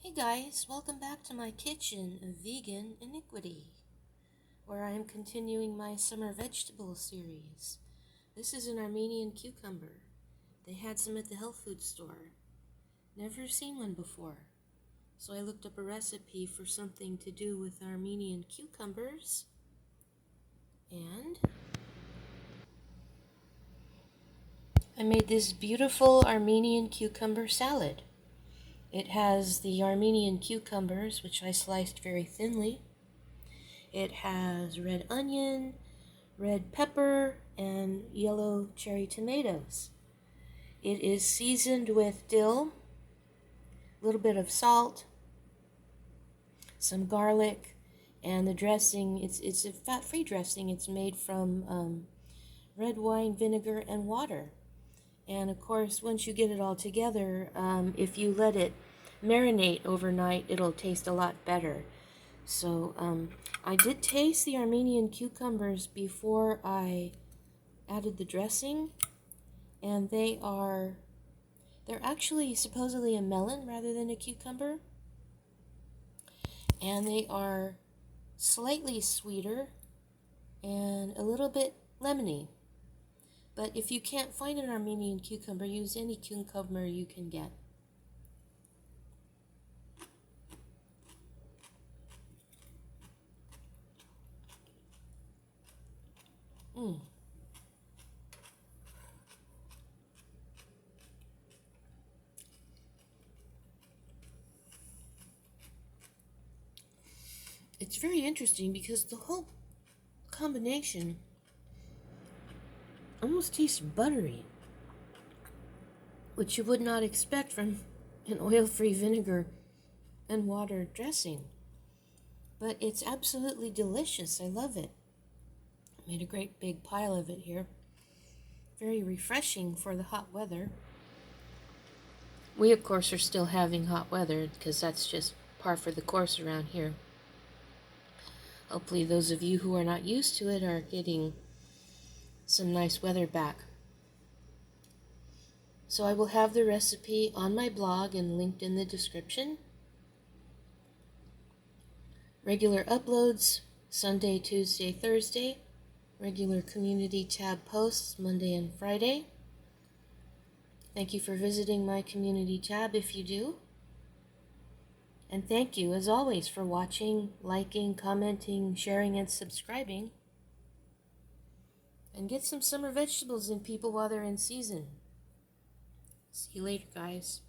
Hey guys, welcome back to my kitchen of vegan iniquity, where I am continuing my summer vegetable series. This is an Armenian cucumber. They had some at the health food store. Never seen one before. So I looked up a recipe for something to do with Armenian cucumbers, and I made this beautiful Armenian cucumber salad. It has the Armenian cucumbers, which I sliced very thinly. It has red onion, red pepper, and yellow cherry tomatoes. It is seasoned with dill, a little bit of salt, some garlic, and the dressing, it's a fat-free dressing. It's made from red wine vinegar and water. And of course, once you get it all together, if you let it marinate overnight, it'll taste a lot better. So I did taste the Armenian cucumbers before I added the dressing, and they're actually supposedly a melon rather than a cucumber, and they are slightly sweeter and a little bit lemony. But if you can't find an Armenian cucumber, use any cucumber you can get. Mm. It's very interesting because the whole combination almost tastes buttery, which you would not expect from an oil-free vinegar and water dressing. But it's absolutely delicious. I love it. I made a great big pile of it here. Very refreshing for the hot weather. We, of course, are still having hot weather because that's just par for the course around here. Hopefully those of you who are not used to it are getting some nice weather back. So I will have the recipe on my blog and linked in the description. Regular uploads Sunday, Tuesday, Thursday. Regular community tab posts Monday and Friday. Thank you for visiting my community tab if you do. And thank you, as always, for watching, liking, commenting, sharing, and subscribing. And get some summer vegetables in people while they're in season. See you later, guys.